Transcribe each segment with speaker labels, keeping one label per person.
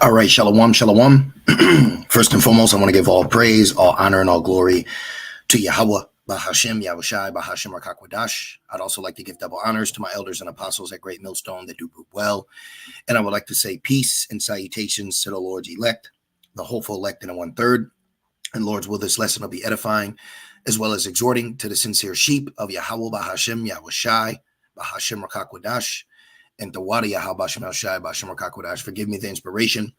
Speaker 1: All right, shalom, shalom. First and foremost, I want to give all praise, all honor, and all glory to Yahweh, Bahashem, Yahushai, Bahashem, Rakakwadash. I'd also like to give double honors to my elders and apostles at Great Millstone that do well. And I would like to say peace and salutations to the Lord's elect, the hopeful elect in a 1/3. And Lord's will, this lesson will be edifying, as well as exhorting to the sincere sheep of Yahweh, Bahashem, Yahushai, Bahashem, Rakakwadash. And Tawada Yahweh Shai Bashem. Forgive me the inspiration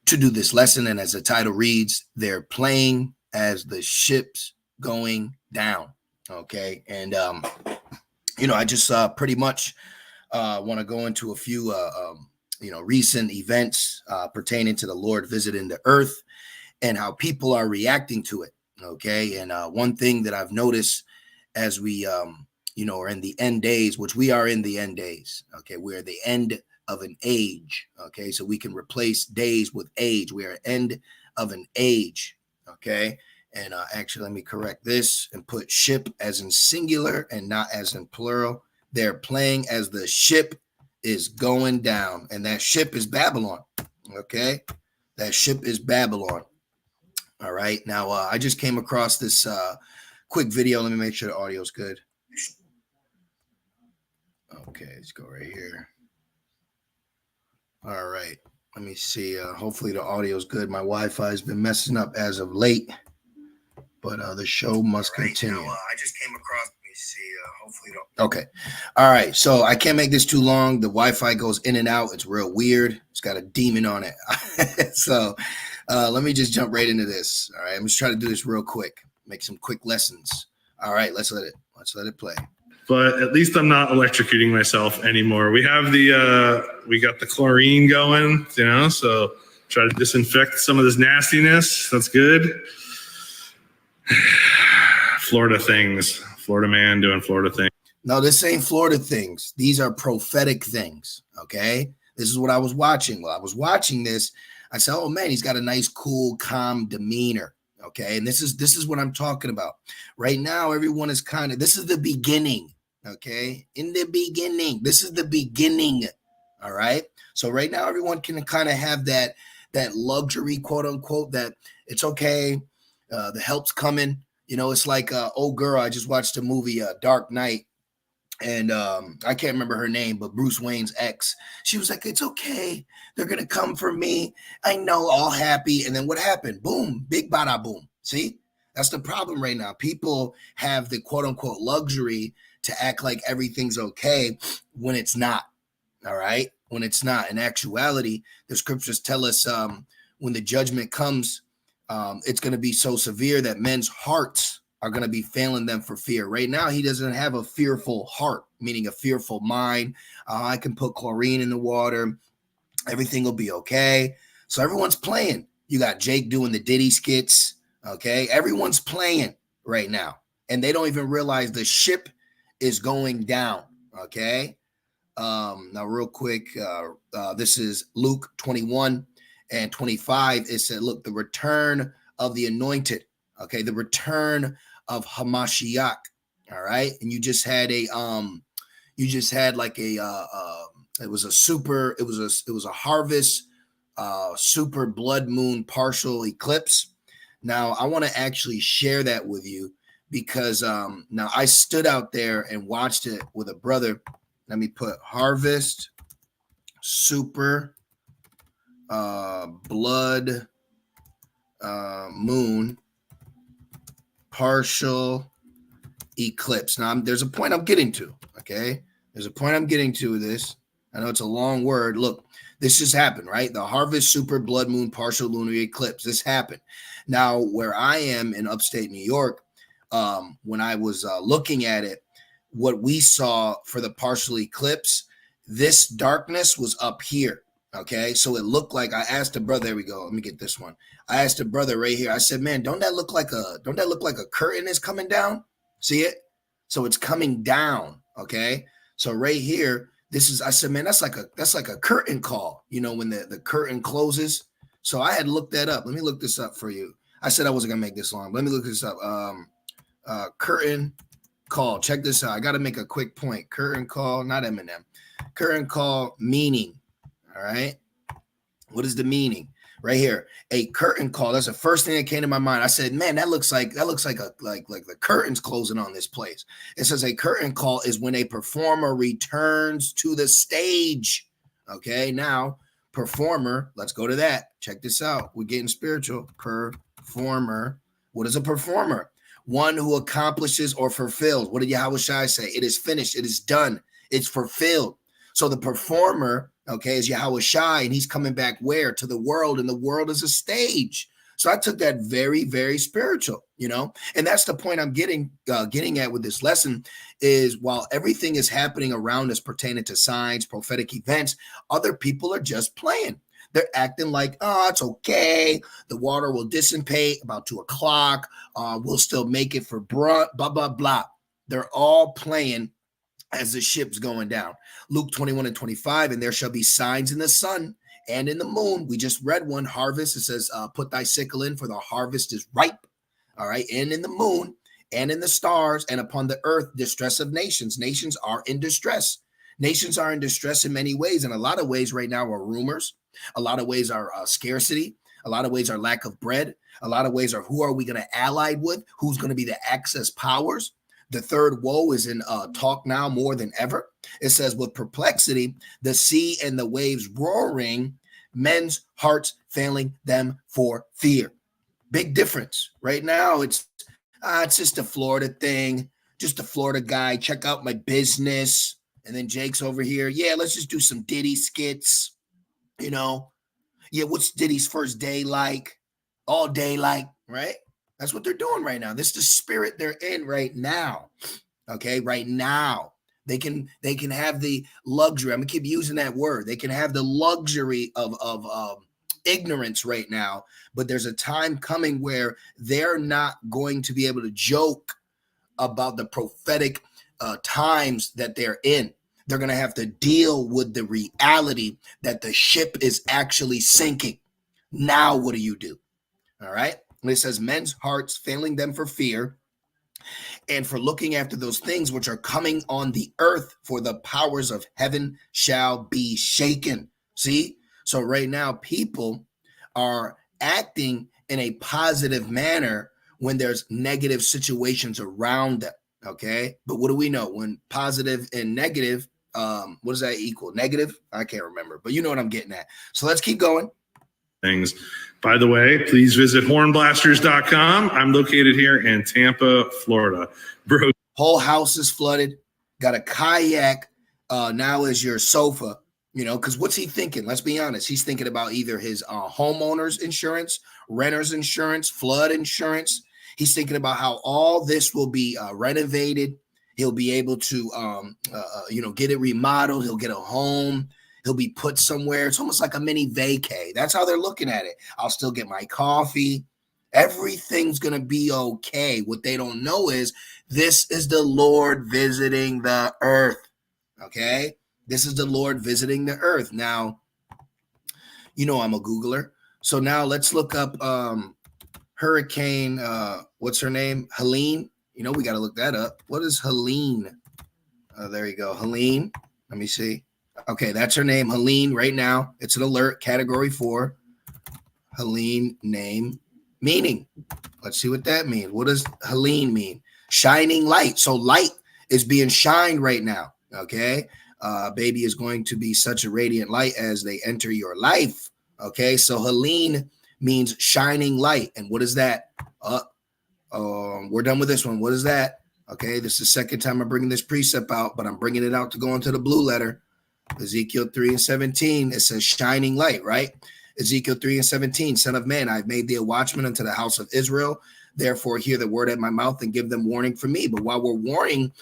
Speaker 1: to do this lesson. And as the title reads, they're playing as the ship's going down. Okay. And, I just pretty much want to go into a few, recent events pertaining to the Lord visiting the earth and how people are reacting to it. Okay. And one thing that I've noticed as we, are in the end days, which we are in the end days. Okay. We're at the end of an age. Okay. So we can replace days with age. We are at the end of an age. Okay. And actually, let me correct this and put ship as in singular and not as in plural. They're playing as the ship is going down, and that ship is Babylon. Okay. That ship is Babylon. All right. Now, I just came across this quick video. Let me make sure the audio is good. Okay, let's go right here. All right, let me see. Hopefully the audio is good. My Wi-Fi has been messing up as of late, but the show must continue. Now, I just came across. Let me see. Hopefully, okay. All right, so I can't make this too long. The Wi-Fi goes in and out. It's real weird. It's got a demon on it. So let me just jump right into this. All right, I'm just trying to do this real quick. Make some quick lessons. All right, let's let it play.
Speaker 2: But at least I'm not electrocuting myself anymore. We got the chlorine going, so try to disinfect some of this nastiness. That's good. Florida man doing Florida things.
Speaker 1: No, this ain't Florida things. These are prophetic things. Okay. This is what I was watching. While I was watching this, I said, oh man, he's got a nice, cool, calm demeanor. Okay. And this is what I'm talking about right now. Everyone is this is the beginning. Okay. In the beginning, this is the beginning. All right. So right now, everyone can kind of have that luxury, quote unquote, that it's okay. The help's coming. It's like, oh girl, I just watched a movie, Dark Knight. And I can't remember her name, but Bruce Wayne's ex, she was like, it's okay. They're going to come for me. I know, all happy. And then what happened? Boom, big bada boom. See, that's the problem right now. People have the quote unquote luxury to act like everything's okay when it's not. All right. When it's not. In actuality, the scriptures tell us when the judgment comes, it's going to be so severe that men's hearts are going to be failing them for fear. Right now, he doesn't have a fearful heart, meaning a fearful mind. I can put chlorine in the water. Everything will be okay. So everyone's playing. You got Jake doing the Diddy skits. Okay. Everyone's playing right now. And they don't even realize the ship is going down. Okay. Now real quick, this is Luke 21 and 25. It said, look, the return of the anointed. Okay. The return of Hamashiach. All right. And you just had it was a harvest, super blood moon partial eclipse. Now I want to actually share that with you because now I stood out there and watched it with a brother. Let me put harvest, super blood moon partial eclipse. Now there's a point I'm getting to. Okay. There's a point I'm getting to with this. I know it's a long word. Look, this just happened, right? The harvest super blood moon partial lunar eclipse. This happened. Now, where I am in upstate New York, when I was looking at it, what we saw for the partial eclipse, this darkness was up here. Okay. So it looked like, I asked a brother, there we go. Let me get this one. I asked a brother right here. I said, man, don't that look like a curtain is coming down? See it? So it's coming down. Okay. So right here, I said, man, that's like a curtain call, when the curtain closes. So I had looked that up. Let me look this up for you. I said I wasn't gonna make this long. Let me look this up. Curtain call. Check this out. I got to make a quick point. Curtain call, not Eminem. Curtain call meaning. All right. What is the meaning? Right here, a curtain call. That's the first thing that came to my mind. I said, man, that looks like the curtains closing on this place. It says a curtain call is when a performer returns to the stage. Okay, now performer, let's go to that. Check this out. We're getting spiritual. Performer. What is a performer? One who accomplishes or fulfills. What did Yahweh Shai say? It is finished. It is done. It's fulfilled. So the performer, okay, is Yahweh Shai, and he's coming back where? To the world, and the world is a stage. So I took that very, very spiritual, and that's the point I'm getting at with this lesson is while everything is happening around us pertaining to signs, prophetic events, other people are just playing. They're acting like, oh, it's okay. The water will dissipate about 2 o'clock. We'll still make it for blah, blah, blah. They're all playing as the ship's going down. Luke 21:25, and there shall be signs in the sun and in the moon. We just read one, harvest. It says, put thy sickle in, for the harvest is ripe. All right. And in the moon and in the stars and upon the earth, distress of nations. Nations are in distress. Nations are in distress in many ways. And a lot of ways right now are rumors. A lot of ways are scarcity. A lot of ways are lack of bread. A lot of ways are who are we going to ally with? Who's going to be the access powers? The third woe is in talk now more than ever. It says, with perplexity, the sea and the waves roaring, men's hearts failing them for fear. Big difference. Right now, it's just a Florida thing, just a Florida guy. Check out my business. And then Jake's over here. Yeah, let's just do some Diddy skits. Yeah, what's Diddy's first day like? All day like, right? That's what they're doing right now. This is the spirit they're in right now. Okay, right now. They can have the luxury. I'm gonna keep using that word. They can have the luxury of ignorance right now, but there's a time coming where they're not going to be able to joke about the prophetic times that they're in. They're going to have to deal with the reality that the ship is actually sinking. Now, what do you do? All right. And it says men's hearts failing them for fear and for looking after those things which are coming on the earth, for the powers of heaven shall be shaken. See? So right now, people are acting in a positive manner when there's negative situations around them. Okay. But what do we know? When positive and negative, what does that equal? Negative? I can't remember, but you know what I'm getting at. So let's keep going.
Speaker 2: Things. By the way, please visit hornblasters.com. I'm located here in Tampa, Florida. Bro.
Speaker 1: Whole house is flooded. Got a kayak now as your sofa, because what's he thinking? Let's be honest. He's thinking about either his homeowner's insurance, renter's insurance, flood insurance. He's thinking about how all this will be renovated. He'll be able to, get it remodeled. He'll get a home. He'll be put somewhere. It's almost like a mini vacay. That's how they're looking at it. I'll still get my coffee. Everything's going to be okay. What they don't know is this is the Lord visiting the earth. Okay? This is the Lord visiting the earth. Now, I'm a Googler. So now let's look up Hurricane, what's her name? Helene. We got to look that up. What is Helene? There you go. Helene. Let me see. Okay, that's her name. Helene right now. It's an alert, category 4. Helene name meaning. Let's see what that means. What does Helene mean? Shining light. So light is being shined right now. Okay. Baby is going to be such a radiant light as they enter your life. Okay. So Helene means shining light. And what is that? We're done with this one. What is that? Okay. This is the second time I'm bringing this precept out, but I'm bringing it out to go into the blue letter. Ezekiel 3:17. It says shining light, right? Ezekiel 3:17. Son of man, I've made thee a watchman unto the house of Israel. Therefore, hear the word at my mouth and give them warning from me. But while we're warning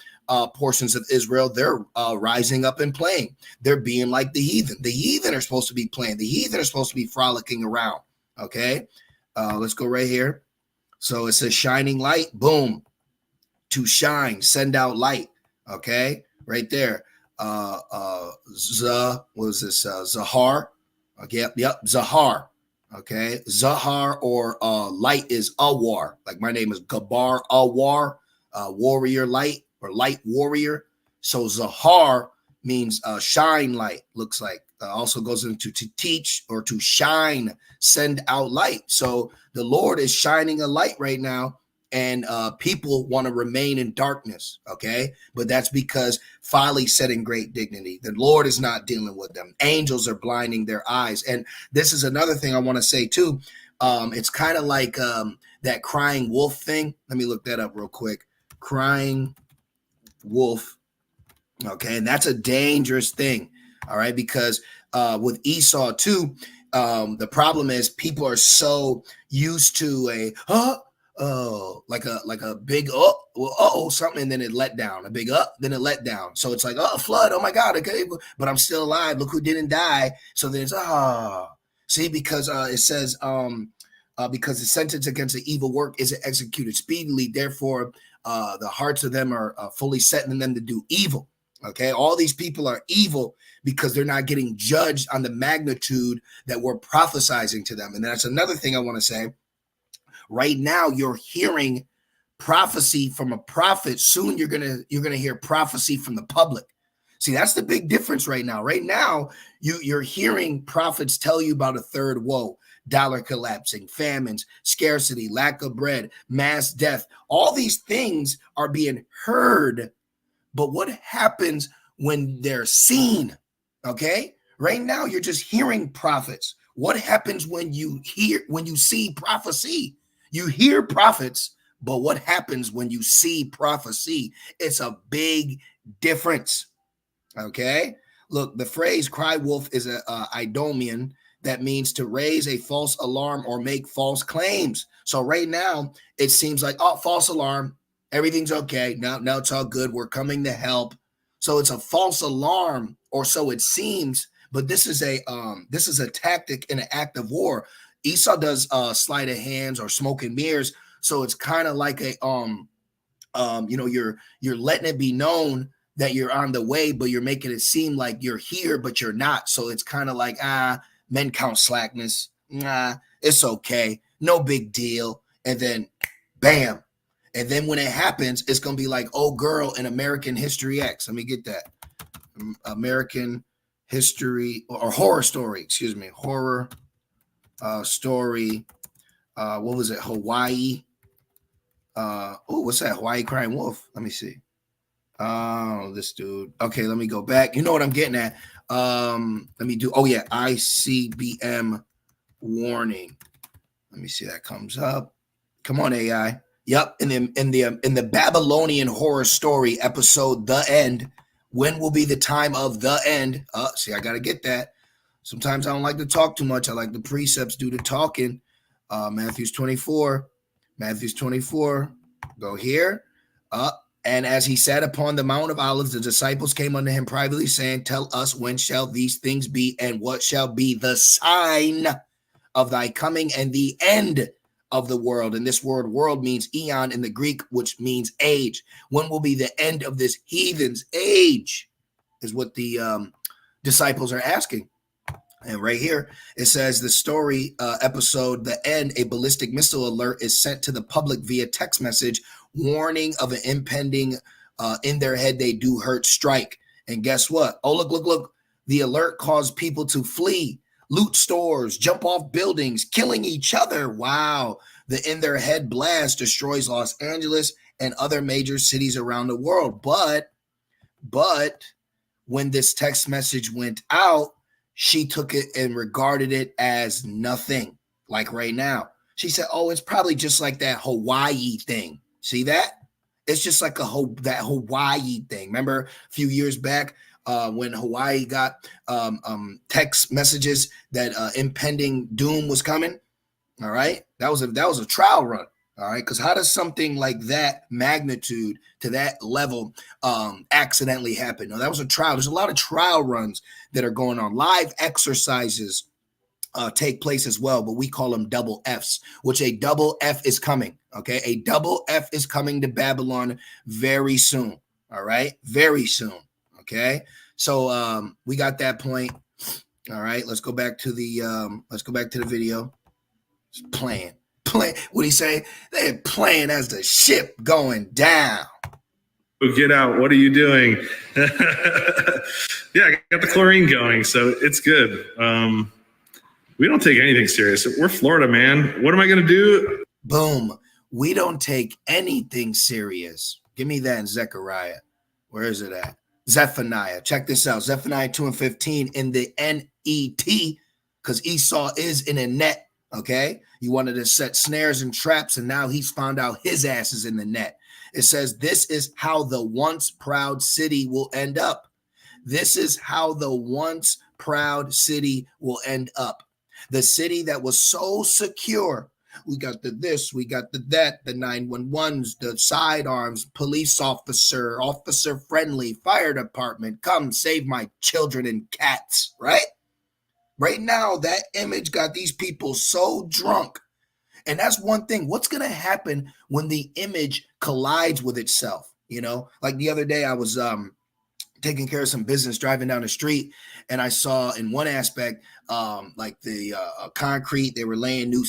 Speaker 1: portions of Israel, they're rising up and playing. They're being like the heathen. The heathen are supposed to be playing. The heathen are supposed to be frolicking around. Okay. Let's go right here. So it says shining light. Boom. To shine. Send out light. Okay. Right there. What was this? Zahar. Okay, yep, Zahar. Okay, Zahar or light is Awar. Like my name is Gabar Awar, warrior light or light warrior. So Zahar means shine light, looks like. Also goes into to teach or to shine, send out light. So the Lord is shining a light right now, and people want to remain in darkness, okay? But that's because folly set in great dignity. The Lord is not dealing with them. Angels are blinding their eyes. And this is another thing I want to say too. It's kind of like that crying wolf thing. Let me look that up real quick. Crying wolf. Okay, and that's a dangerous thing. All right, because with Esau too, the problem is people are so used to like a big something, and then it let down, a big then it let down. So it's like, oh, flood, oh my God, okay, but I'm still alive. Look who didn't die. So there's see, because it says because the sentence against the evil work isn't executed speedily, therefore the hearts of them are fully set in them to do evil. Okay, all these people are evil because they're not getting judged on the magnitude that we're prophesizing to them. And that's another thing I want to say. Right now, you're hearing prophecy from a prophet. Soon you're gonna hear prophecy from the public. See, that's the big difference right now. Right now, you're hearing prophets tell you about a third woe, dollar collapsing, famines, scarcity, lack of bread, mass death. All these things are being heard. But what happens when they're seen? Okay, right now you're just hearing prophets. What happens when you see prophecy? You hear prophets, but what happens when you see prophecy? It's a big difference. Okay, look, the phrase "cry wolf" is a Idumean that means to raise a false alarm or make false claims. So right now it seems like, oh, false alarm. Everything's okay. Now it's all good. We're coming to help. So it's a false alarm, or so it seems. But this is a tactic in an act of war. Esau does sleight of hands or smoke and mirrors. So it's kind of like a you're letting it be known that you're on the way, but you're making it seem like you're here, but you're not. So it's kind of like men count slackness. It's okay, no big deal. And then, bam. And then when it happens, it's going to be like, oh, girl in American History X. Let me get that. American History or Horror Story. Excuse me. Horror Story. What was it? Hawaii. What's that? Hawaii Crying Wolf. Let me see. Oh, this dude. Okay, let me go back. You know what I'm getting at. Let me do. Oh, yeah. ICBM warning. Let me see. That comes up. Come on, AI. Yep, in the Babylonian Horror Story episode, The End. When will be the time of the end? See, I got to get that. Sometimes I don't like to talk too much. I like the precepts do the talking. Matthew 24. Go here. And as he sat upon the Mount of Olives, the disciples came unto him privately, saying, tell us, when shall these things be, and what shall be the sign of thy coming and the end of the world? And this word world means eon in the Greek, which means age. When will be the end of this heathen's age, is what the disciples are asking. And right here, it says the story episode, The End, a ballistic missile alert is sent to the public via text message, warning of an impending in their head they do hurt strike. And guess what? Oh, look. The alert caused people to flee, loot stores, jump off buildings, killing each other. Wow. The in their head blast destroys Los Angeles and other major cities around the world. But when this text message went out, she took it and regarded it as nothing. Like right now, she said, oh, it's probably just like that Hawaii thing. See that? It's just like that Hawaii thing. Remember a few years back when Hawaii got text messages that impending doom was coming? All right. That was a trial run. All right. Because how does something like that magnitude to that level accidentally happen? No, that was a trial. There's a lot of trial runs that are going on. Live exercises take place as well, but we call them double Fs, which a double F is coming. Okay. A double F is coming to Babylon very soon. All right. Very soon. Okay. So we got that point. All right. Let's go back to the video. It's playing. What do you say? They're playing as the ship going down.
Speaker 2: get out. What are you doing? Yeah, I got the chlorine going, so it's good. We don't take anything serious. We're Florida, man. What am I going to do?
Speaker 1: Boom. We don't take anything serious. Give me that in Zechariah. Where is it at? Zephaniah. Check this out. Zephaniah 2:15 in the NET, because Esau is in a net. Okay. You wanted to set snares and traps, and now he's found out his ass is in the net. It says, this is how the once proud city will end up. This is how the once proud city will end up. The city that was so secure. We got the this, we got the that, the 911s, the sidearms, police officer friendly, fire department, come save my children and cats, right? Right now, that image got these people so drunk. And that's one thing. What's going to happen when the image collides with itself? You know, like the other day I was taking care of some business, driving down the street, and I saw in one aspect, like the concrete, they were laying new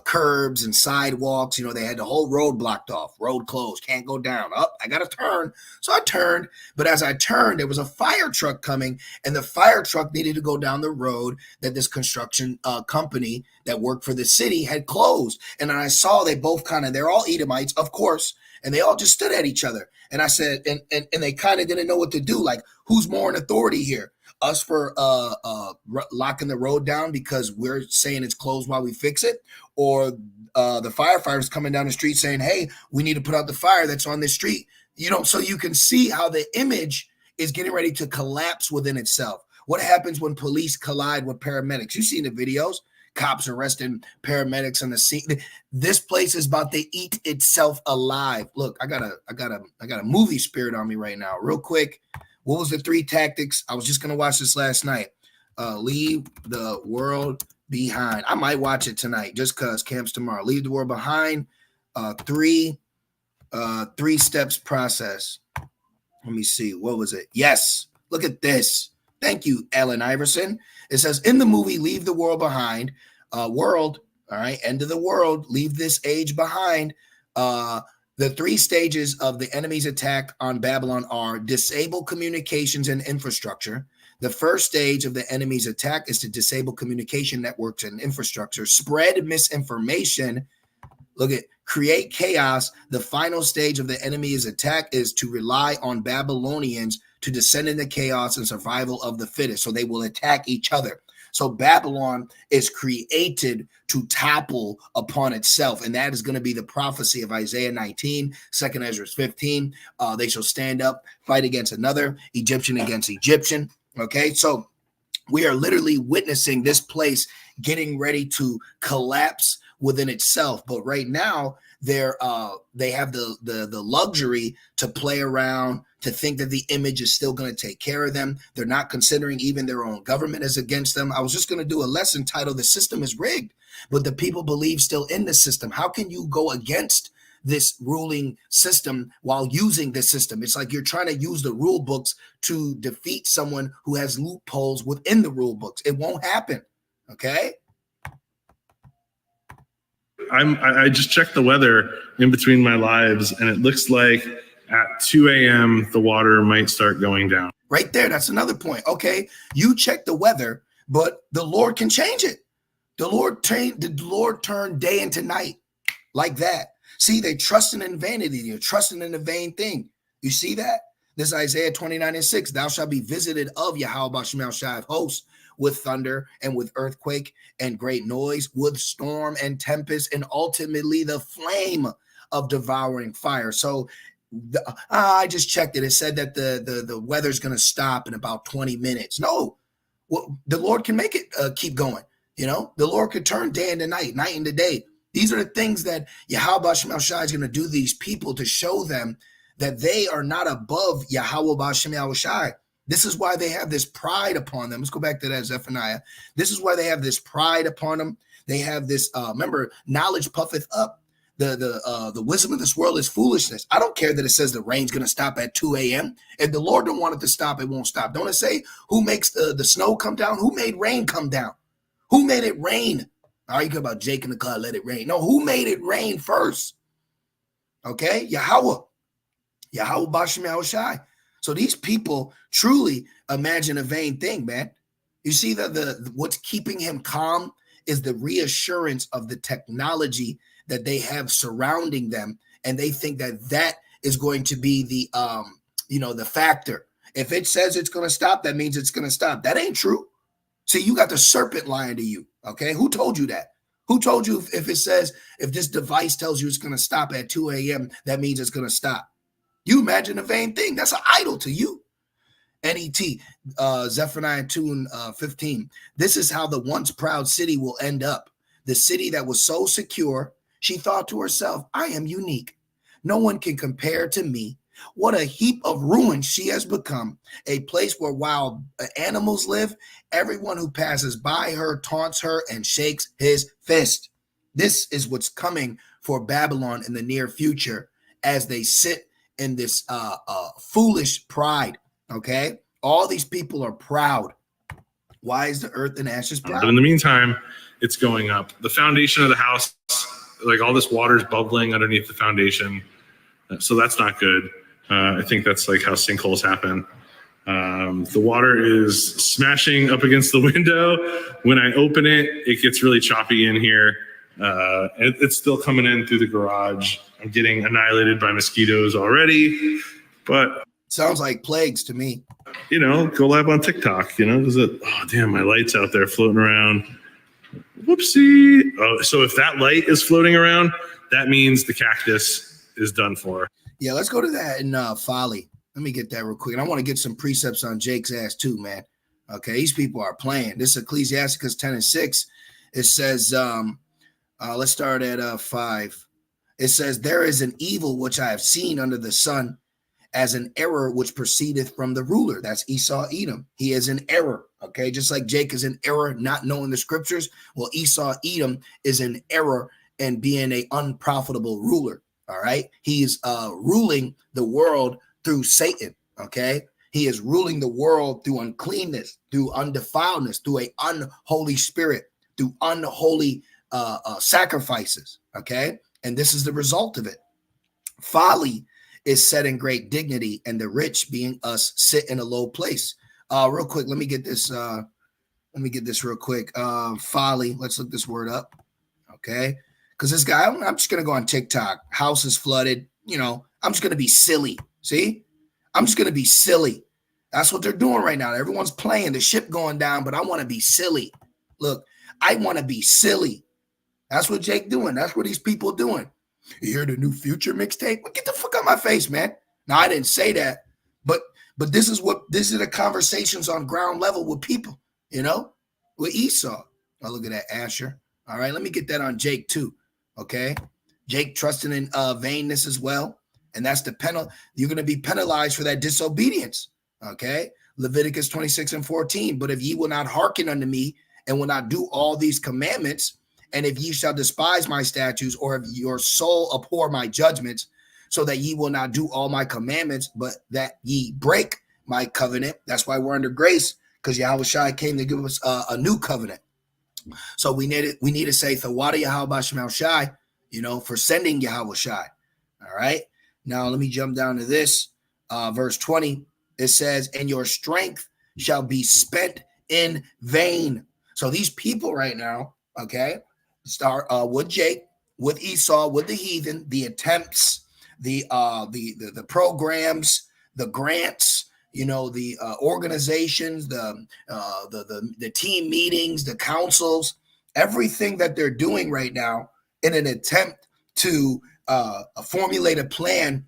Speaker 1: curbs and sidewalks. You know, they had the whole road blocked off, road closed, can't go down. Up, I got to turn. So I turned, but as I turned, there was a fire truck coming, and the fire truck needed to go down the road that this construction company that worked for the city had closed. And then I saw they both they're all Edomites, of course, and they all just stood at each other. And I said, and they kind of didn't know what to do. Like, who's more in authority here? Us for locking the road down because we're saying it's closed while we fix it, or the firefighters coming down the street saying, hey, we need to put out the fire that's on this street. You know, so you can see how the image is getting ready to collapse within itself. What happens when police collide with paramedics? You've seen the videos. Cops arresting paramedics on the scene. This place is about to eat itself alive. Look, I got a movie spirit on me right now. Real quick, what was the 3 tactics? I was just gonna watch this last night. Leave the world behind. I might watch it tonight just cause camp's tomorrow. Leave the world behind. 3 steps process. Let me see. What was it? Yes. Look at this. Thank you, Allen Iverson. It says in the movie, Leave the World Behind, world, all right, end of the world, leave this age behind. The 3 stages of the enemy's attack on Babylon are disable communications and infrastructure. The first stage of the enemy's attack is to disable communication networks and infrastructure, spread misinformation. Look at create chaos. The final stage of the enemy's attack is to rely on Babylonians to descend into chaos and survival of the fittest. So they will attack each other. So Babylon is created to topple upon itself. And that is going to be the prophecy of Isaiah 19, 2 Ezra 15. They shall stand up, fight against another, Egyptian against Egyptian. Okay, so we are literally witnessing this place getting ready to collapse within itself. But right now, they have the luxury to play around, to think that the image is still going to take care of them. They're not considering even their own government is against them. I was just going to do a lesson titled "The System is Rigged," but the people believe still in the system. How can you go against this ruling system while using this system? It's like you're trying to use the rule books to defeat someone who has loopholes within the rule books. It won't happen. Okay.
Speaker 2: I just checked the weather in between my lives, and it looks like at 2 a.m. the water might start going down.
Speaker 1: Right there. That's another point. Okay. You check the weather, but the Lord can change it. The Lord turned day into night like that. See, they trusting in vanity. You're trusting in a vain thing. You see that? This is Isaiah 29:6. Thou shalt be visited of Yahweh Ba'Shem Shai of hosts with thunder and with earthquake and great noise, with storm and tempest, and ultimately the flame of devouring fire. So I just checked it. It said that the weather's going to stop in about 20 minutes. No, well, the Lord can make it keep going. You know, the Lord could turn day into night, night into day. These are the things that Yahweh Ba'Shem Shai is going to do to these people to show them that they are not above Yahweh Ba'Shem Shai. This is why they have this pride upon them. Let's go back to that Zephaniah. This is why they have this pride upon them. They have this, remember, knowledge puffeth up. The wisdom of this world is foolishness. I don't care that it says the rain's going to stop at 2 a.m. If the Lord don't want it to stop, it won't stop. Don't it say who makes the snow come down? Who made rain come down? Who made it rain? All right, you go about Jake in the cloud, let it rain. No, who made it rain first? Okay, Yahweh. Yahweh Bashem Yahushai. So these people truly imagine a vain thing, man. You see that what's keeping him calm is the reassurance of the technology that they have surrounding them, and they think that that is going to be the the factor. If it says it's going to stop, that means it's going to stop. That ain't true. See, you got the serpent lying to you. Okay, who told you that? Who told you if this device tells you it's going to stop at 2 a.m., that means it's going to stop? You imagine a vain thing. That's an idol to you. NET, Zephaniah 2 and 15. This is how the once proud city will end up. The city that was so secure, she thought to herself, I am unique. No one can compare to me. What a heap of ruins she has become, a place where wild animals live. Everyone who passes by her taunts her and shakes his fist. This is what's coming for Babylon in the near future as they sit in this foolish pride. Okay, all these people are proud. Why is the earth and ashes proud?
Speaker 2: But in the meantime, it's going up. The foundation of the house, like all this water is bubbling underneath the foundation. So that's not good. I think that's like how sinkholes happen. The water is smashing up against the window. When I open it, it gets really choppy in here. It's still coming in through the garage. I'm getting annihilated by mosquitoes already, but
Speaker 1: sounds like plagues to me.
Speaker 2: Go live on TikTok. Oh damn, my light's out there floating around. Whoopsie. Oh, so if that light is floating around, that means the cactus is done for.
Speaker 1: Yeah, let's go to that in Folly. Let me get that real quick. And I want to get some precepts on Jake's ass too, man. Okay, these people are playing. This is Ecclesiasticus 10 and 6. It says, let's start at 5. It says, there is an evil which I have seen under the sun, as an error which proceedeth from the ruler. That's Esau Edom. He is in error. Okay, just like Jake is in error, not knowing the scriptures. Well, Esau Edom is in error and being an unprofitable ruler. All right, he's ruling the world through Satan. Okay, he is ruling the world through uncleanness, through undefiledness, through an unholy spirit, through unholy sacrifices. Okay, and this is the result of it. Folly is set in great dignity, and the rich, being us, sit in a low place. Real quick, let me get this real quick. Folly, let's look this word up. Okay, because this guy, I'm just gonna go on TikTok. House is flooded. I'm just gonna be silly. See, I'm just gonna be silly. That's what they're doing right now. Everyone's playing the ship going down, but I want to be silly. Look, I want to be silly. That's what Jake doing. That's what these people doing. You hear the new Future mixtape? Well, get the fuck out of my face, man. Now, I didn't say that, but this is the conversations on ground level with people, with Esau. Oh, look at that, Asher. All right, let me get that on Jake too. Okay, Jake trusting in vainness as well, and that's the penalty. You're going to be penalized for that disobedience. Okay, Leviticus 26 and 14. But if ye will not hearken unto me and will not do all these commandments, and if ye shall despise my statutes, or if your soul abhor my judgments, so that ye will not do all my commandments, but that ye break my covenant. That's why we're under grace, because Yahushua came to give us a new covenant. So we need to say Thawada Yahweh Bashem Shai, for sending Yahushua. All right. Now let me jump down to this verse 20. It says, "And your strength shall be spent in vain." So these people right now, okay, start with Jake, with Esau, with the heathen, the attempts, the programs, the grants, the organizations, the team meetings, the councils, everything that they're doing right now in an attempt to formulate a plan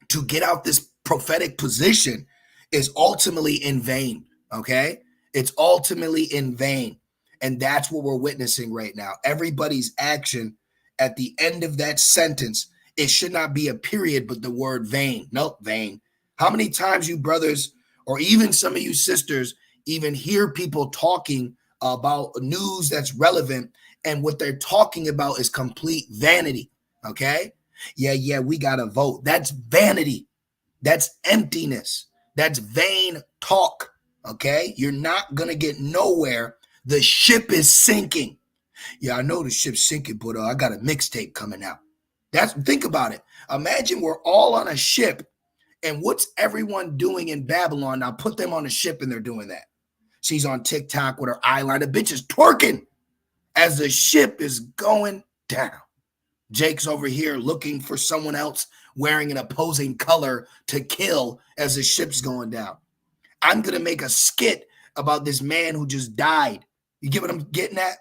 Speaker 1: to get out this prophetic position is ultimately in vain. Okay, it's ultimately in vain. And that's what we're witnessing right now. Everybody's action at the end of that sentence, it should not be a period, but the word vain. Nope, vain. How many times you brothers, or even some of you sisters, even hear people talking about news that's relevant, and what they're talking about is complete vanity? Okay? Yeah, we got to vote. That's vanity. That's emptiness. That's vain talk. Okay? You're not going to get nowhere. The ship is sinking. Yeah, I know the ship's sinking, but I got a mixtape coming out. Think about it. Imagine we're all on a ship And what's everyone doing in Babylon? Now put them on a ship and they're doing that. She's on TikTok with her eyeliner. The bitch is twerking as the ship is going down. Jake's over here looking for someone else wearing an opposing color to kill as the ship's going down. I'm going to make a skit about this man who just died. You get what I'm getting at?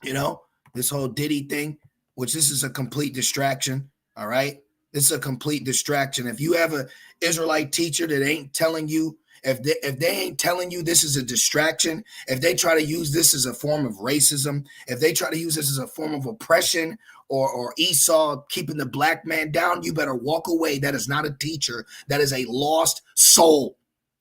Speaker 1: You know, this whole Diddy thing, which this is a complete distraction. All right. This is a complete distraction. If you have an Israelite teacher that ain't telling you, if they ain't telling you this is a distraction, if they try to use this as a form of racism, if they try to use this as a form of oppression or Esau keeping the black man down, you better walk away. That is not a teacher. That is a lost soul.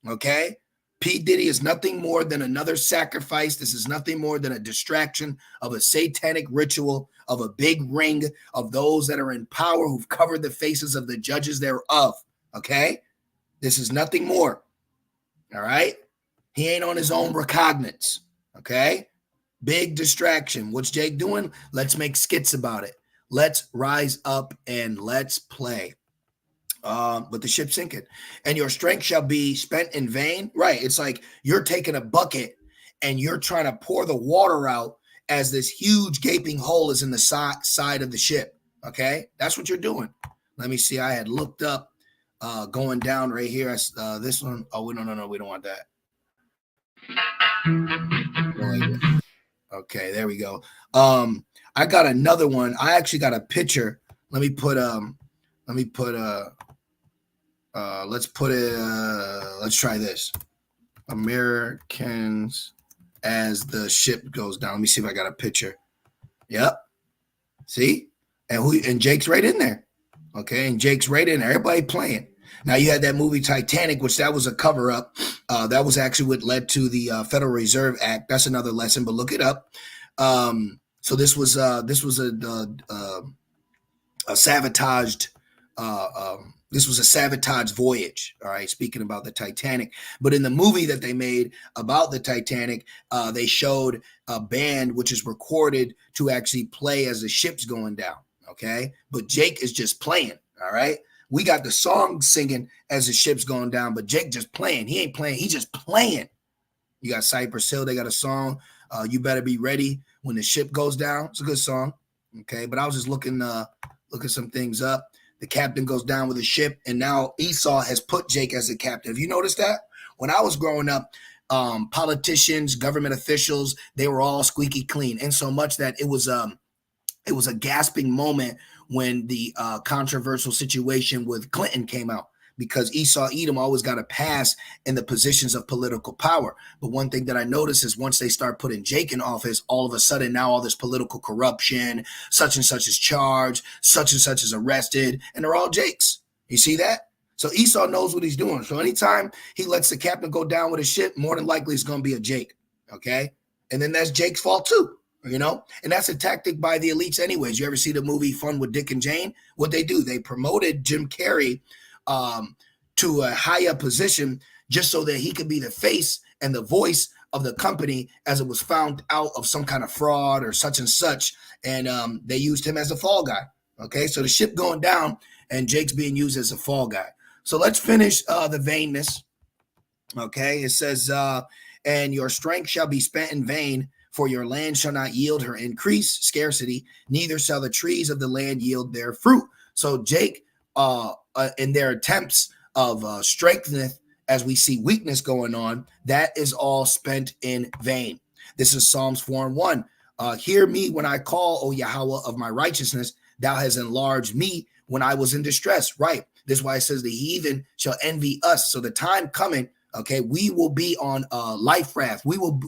Speaker 1: Okay? P. Diddy is nothing more than another sacrifice. This is nothing more than a distraction of a satanic ritual, of a big ring of those that are in power who've covered the faces of the judges thereof. Okay? This is nothing more. All right? He ain't on his own recognizance. Okay? Big distraction. What's Jake doing? Let's make skits about it. Let's rise up and let's play. But the ship's sinking, and your strength shall be spent in vain. Right. It's like you're taking a bucket and you're trying to pour the water out as this huge gaping hole is in the side of the ship. Okay. That's what you're doing. Let me see. I had looked up going down right here. This one. Oh, no. We don't want that. Okay. There we go. I got another one. I actually got a picture. Let's try this. Americans as the ship goes down. Let me see if I got a picture. Yep. See? And Jake's right in there. Okay. And Jake's right in there. Everybody playing. Now you had that movie Titanic, which that was a cover up. That was actually what led to the Federal Reserve Act. That's another lesson, but look it up. So this was a sabotaged this was a sabotage voyage. All right. Speaking about the Titanic, but in the movie that they made about the Titanic, they showed a band, which is recorded to actually play as the ship's going down. Okay. But Jake is just playing. All right. We got the song singing as the ship's going down, but Jake just playing. He ain't playing. He just playing. You got Cypress Hill. They got a song. You better be ready when the ship goes down. It's a good song. Okay. But I was just looking some things up. The captain goes down with the ship, and now Esau has put Jake as the captain. Have you noticed that? When I was growing up, politicians, government officials, they were all squeaky clean, and so much that it was a gasping moment when the controversial situation with Clinton came out, because Esau Edom always got a pass in the positions of political power. But one thing that I noticed is once they start putting Jake in office, all of a sudden now all this political corruption, such and such is charged, such and such is arrested, and they're all Jakes. You see that? So Esau knows what he's doing. So anytime he lets the captain go down with a ship, more than likely it's going to be a Jake. Okay? And then that's Jake's fault too. You know, and that's a tactic by the elites anyways. You ever see the movie Fun with Dick and Jane? What they do, they promoted Jim Carrey to a higher position just so that he could be the face and the voice of the company as it was found out of some kind of fraud or such and such. And they used him as a fall guy. Okay, so the ship going down and Jake's being used as a fall guy. So let's finish the vainness. Okay, it says, and your strength shall be spent in vain, for your land shall not yield her increase, scarcity, neither shall the trees of the land yield their fruit. So Jake, in their attempts of strengthening, as we see weakness going on, that is all spent in vain. This is Psalms 4:1. Hear me when I call, O Yahweh of my righteousness. Thou hast enlarged me when I was in distress. Right. This is why it says the heathen shall envy us. So the time coming, okay, we will be on a life raft. We will,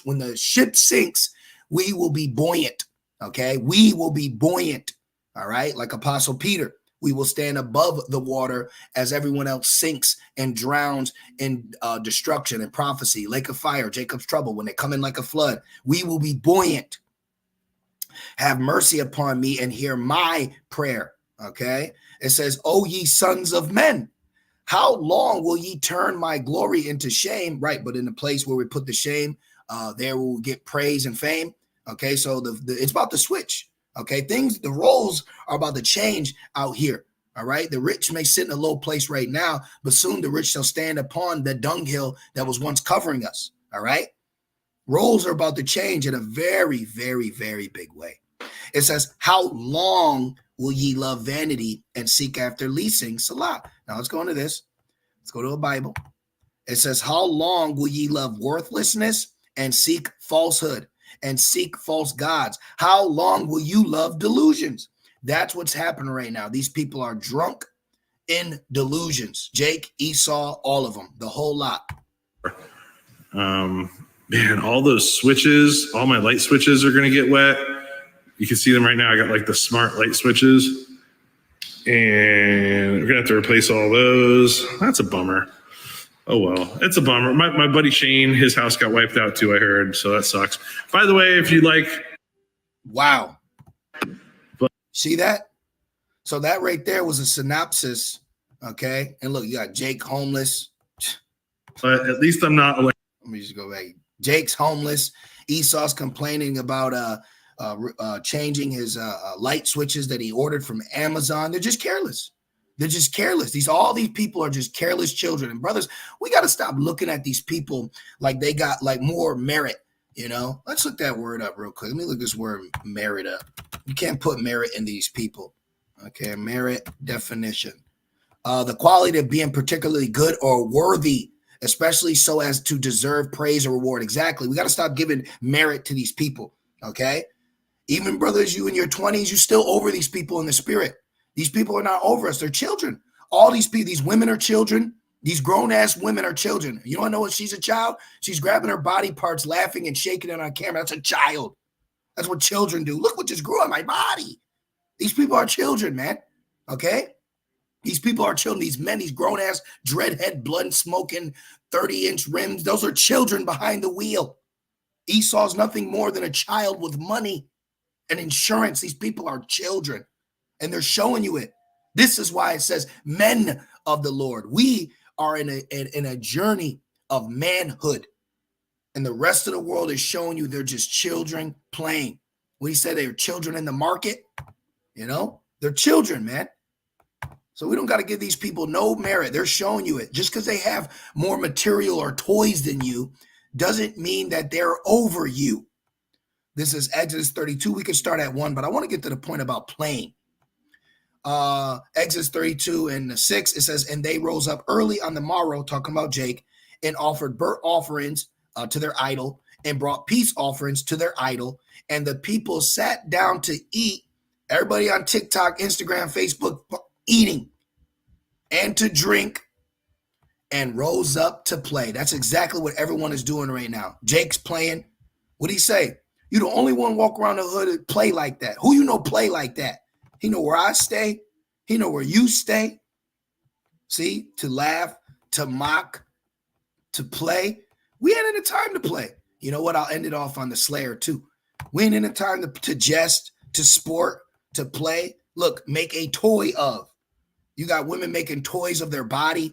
Speaker 1: when the ship sinks, we will be buoyant. Okay, we will be buoyant. All right, like Apostle Peter, we will stand above the water as everyone else sinks and drowns in destruction and prophecy, lake of fire, Jacob's trouble. When they come in like a flood, we will be buoyant. Have mercy upon me and hear my prayer. Okay, it says, "O ye sons of men, how long will ye turn my glory into shame?" Right, but in the place where we put the shame, there will get praise and fame. Okay, so it's about to switch. Okay, the roles are about to change out here. All right. The rich may sit in a low place right now, but soon the rich shall stand upon the dunghill that was once covering us. All right. Roles are about to change in a very, very, very big way. It says, how long will ye love vanity and seek after leasing? Salah. Now let's go into this. Let's go to a Bible. It says, how long will ye love worthlessness and seek falsehood and seek false gods? How long will you love delusions? That's what's happening right now. These people are drunk in delusions. Jake, Esau, all of them, the whole lot.
Speaker 2: Man, all those switches, all my light switches are going to get wet. You can see them right now. I got like the smart light switches, and we're going to have to replace all those. That's a bummer. Oh, well, it's a bummer. My buddy Shane, his house got wiped out too, I heard. So that sucks. By the way, if you like.
Speaker 1: Wow. See that? So that right there was a synopsis. Okay. And look, you got Jake homeless.
Speaker 2: But at least I'm not.
Speaker 1: Let me just go back. Jake's homeless. Esau's complaining about changing his light switches that he ordered from Amazon. They're just careless. They're just careless. All these people are just careless children. And brothers, we got to stop looking at these people like they got like more merit. You know, let's look that word up real quick. Let me look this word merit up. You can't put merit in these people. Okay, merit definition. The quality of being particularly good or worthy, especially so as to deserve praise or reward. Exactly. We got to stop giving merit to these people. Okay. Even brothers, you in your 20s, you still over these people in the spirit. These people are not over us. They're children. All these people, these women are children. These grown-ass women are children. You don't know what she's a child? She's grabbing her body parts, laughing and shaking it on camera. That's a child. That's what children do. Look what just grew on my body. These people are children, man. Okay? These people are children. These men, these grown-ass, dreadhead, blood-smoking, 30-inch rims, those are children behind the wheel. Esau's nothing more than a child with money and insurance. These people are children, and they're showing you it. This is why it says men of the Lord. We are in a journey of manhood, and the rest of the world is showing you they're just children playing. When he said they're children in the market, you know, they're children, man. So we don't got to give these people no merit. They're showing you it. Just because they have more material or toys than you doesn't mean that they're over you. This is Exodus 32. We could start at 1, but I want to get to the point about playing. Exodus 32 and 6, it says, and they rose up early on the morrow, talking about Jake, and offered burnt offerings to their idol and brought peace offerings to their idol. And the people sat down to eat. Everybody on TikTok, Instagram, Facebook, eating and to drink and rose up to play. That's exactly what everyone is doing right now. Jake's playing. What'd he say? You the only one walk around the hood and play like that. Who you know play like that? He know where I stay. He know where you stay. See, to laugh, to mock, to play. We ain't in the time to play. You know what? I'll end it off on the Slayer too. We ain't in the time to jest, to sport, to play. Look, make a toy of. You got women making toys of their body.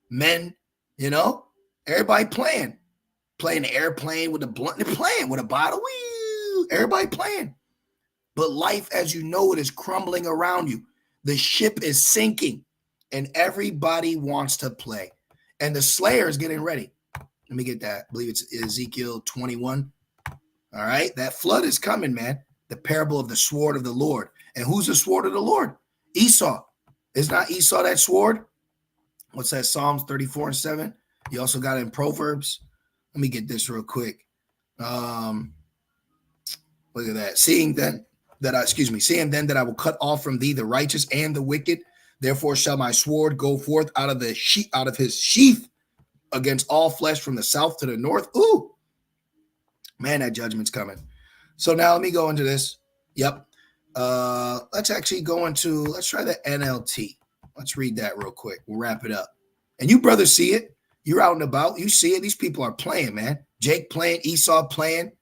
Speaker 1: Men, you know, everybody playing the airplane with a blunt. They're playing with a bottle. Woo! Everybody playing. But life as you know it is crumbling around you. The ship is sinking and everybody wants to play. And the Slayer is getting ready. Let me get that. I believe it's Ezekiel 21. All right. That flood is coming, man. The parable of the sword of the Lord. And who's the sword of the Lord? Esau. Is not Esau that sword? What's that? Psalms 34 and 7. You also got it in Proverbs. Let me get this real quick. Look at that. Seeing then that I will cut off from thee the righteous and the wicked. Therefore shall my sword go forth out of his sheath against all flesh from the south to the north. Ooh, man, that judgment's coming. So now let me go into this. Yep. Let's try the NLT. Let's read that real quick. We'll wrap it up. And you brothers see it. You're out and about. You see it. These people are playing, man. Jake playing, Esau playing,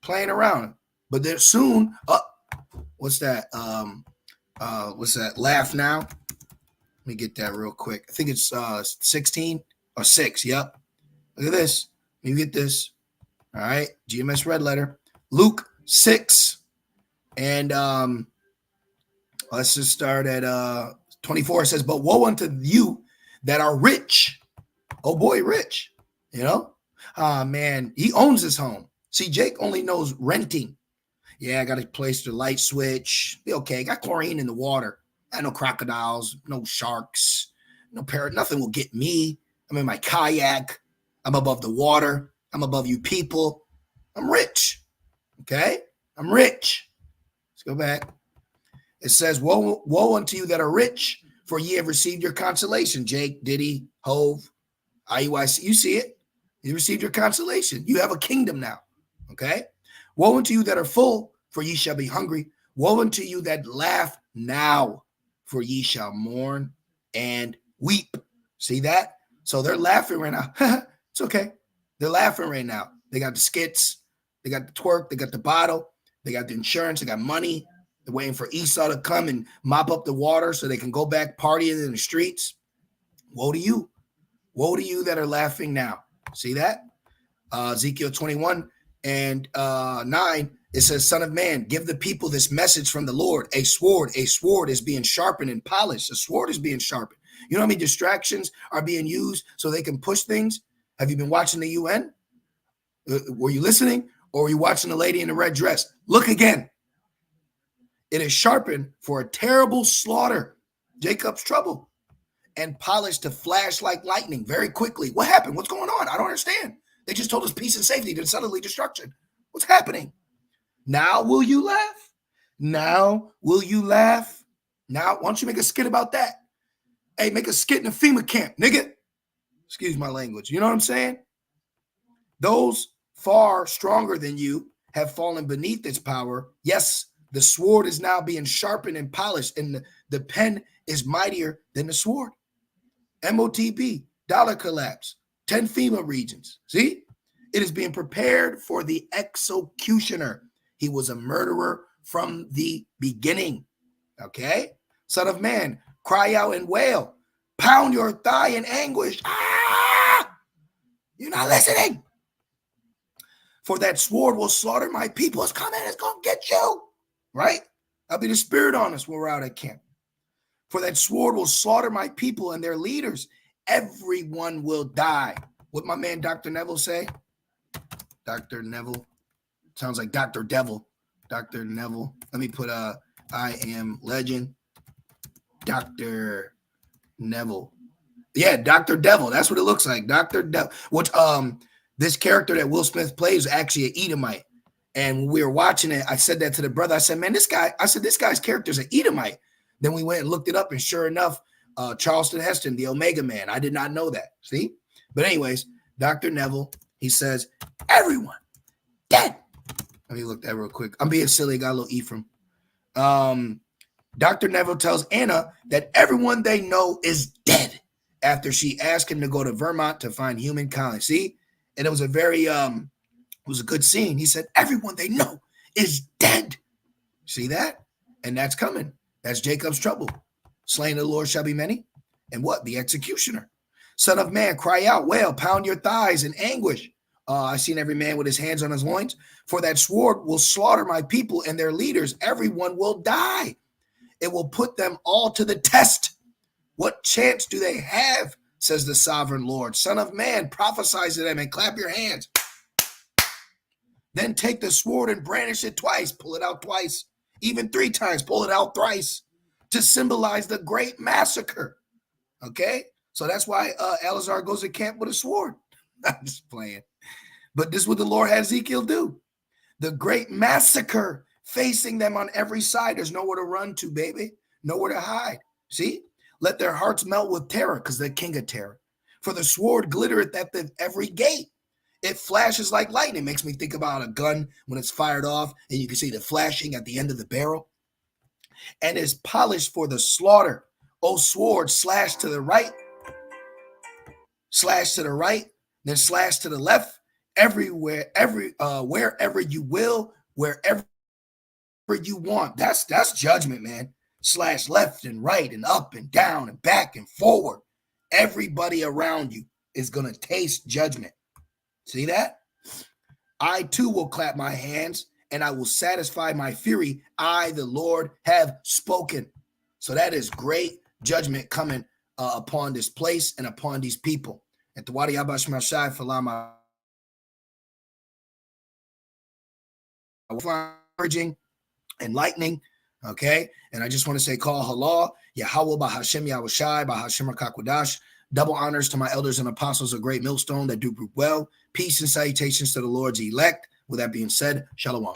Speaker 1: playing around. But then soon, what's that? What's that? Laugh now. Let me get that real quick. I think it's 16 or 6. Yep. Look at this. You get this. All right. GMS red letter. Luke 6 and Let's just start at 24. It says, but woe unto you that are rich. Oh boy, rich. You know? Man, he owns his home. See, Jake only knows renting. Yeah, I got to place the light switch. Be okay. Got chlorine in the water. I no crocodiles, no sharks, no parrot. Nothing will get me. I'm in my kayak. I'm above the water. I'm above you people. I'm rich. Okay? I'm rich. Let's go back. It says, woe unto you that are rich, for ye have received your consolation. Jake, Diddy, Hove, IUIC. You see it. You received your consolation. You have a kingdom now. Okay? Woe unto you that are full, for ye shall be hungry. Woe unto you that laugh now, for ye shall mourn and weep. See that? So they're laughing right now. It's okay. They're laughing right now. They got the skits. They got the twerk. They got the bottle. They got the insurance. They got money. They're waiting for Esau to come and mop up the water so they can go back partying in the streets. Woe to you. Woe to you that are laughing now. See that? Ezekiel 21 and 9, it says, Son of man, give the people this message from the Lord. A sword is being sharpened and polished. A sword is being sharpened. You know how many distractions are being used so they can push things? Have you been watching the UN? Were you listening? Or were you watching the lady in the red dress? Look again. It is sharpened for a terrible slaughter, Jacob's trouble, and polished to flash like lightning very quickly. What happened? What's going on? I don't understand. They just told us peace and safety, then suddenly destruction. What's happening? Now will you laugh? Now will you laugh? Now, why don't you make a skit about that? Hey, make a skit in a FEMA camp, nigga. Excuse my language. You know what I'm saying? Those far stronger than you have fallen beneath its power. Yes, the sword is now being sharpened and polished, and the pen is mightier than the sword. MOTB, dollar collapse, 10 FEMA regions. See? It is being prepared for the executioner. He was a murderer from the beginning. Okay? Son of man, cry out and wail. Pound your thigh in anguish. Ah! You're not listening. For that sword will slaughter my people. It's coming. It's going to get you. Right? That'll be the spirit on us when we're out at camp. For that sword will slaughter my people and their leaders. Everyone will die. What my man Dr. Neville say? Dr. Neville. Sounds like Dr. Devil. Dr. Neville. Let me put I am legend. Dr. Neville. Yeah, Dr. Devil. That's what it looks like. Dr. Devil. Which this character that Will Smith plays is actually an Edomite. And when we were watching it, I said that to the brother. I said, man, this guy's character is an Edomite. Then we went and looked it up, and sure enough, Charleston Heston, the Omega Man. I did not know that. See? But anyways, Dr. Neville, he says, everyone dead. Let me look that real quick. I'm being silly. Got a little Ephraim. Dr. Neville tells Anna that everyone they know is dead after she asked him to go to Vermont to find human colony. See? And it was a very, it was a good scene. He said, everyone they know is dead. See that? And that's coming. That's Jacob's trouble. Slain of the Lord shall be many. And what? The executioner. Son of man, cry out, wail, pound your thighs in anguish. I seen every man with his hands on his loins. For that sword will slaughter my people and their leaders. Everyone will die. It will put them all to the test. What chance do they have? Says the sovereign Lord. Son of man, prophesy to them and clap your hands. Then take the sword and brandish it twice. Pull it out twice. Even 3 times. Pull it out thrice. To symbolize the great massacre. Okay? So that's why Eleazar goes to camp with a sword. I'm just playing. But this is what the Lord had Ezekiel do. The great massacre facing them on every side. There's nowhere to run to, baby. Nowhere to hide. See? Let their hearts melt with terror, because they're king of terror. For the sword glittereth at every gate. It flashes like lightning. Makes me think about a gun when it's fired off, and you can see the flashing at the end of the barrel. And is polished for the slaughter. O sword, slash to the right. Slash to the right, then slash to the left. Everywhere, wherever you will, wherever you want. That's judgment, man. Slash left and right and up and down and back and forward. Everybody around you is going to taste judgment. See that? I too will clap my hands and I will satisfy my fury. I, the Lord, have spoken. So that is great judgment coming upon this place and upon these people. And Tawadi Abash Mashai Falama encouraging, enlightening. Okay. And I just want to say, call halal, Yahweh Bahashem Yahushai, Bahashem Kakwadash. Double honors to my elders and apostles of Great Millstone that do group well. Peace and salutations to the Lord's elect. With that being said, Shalom.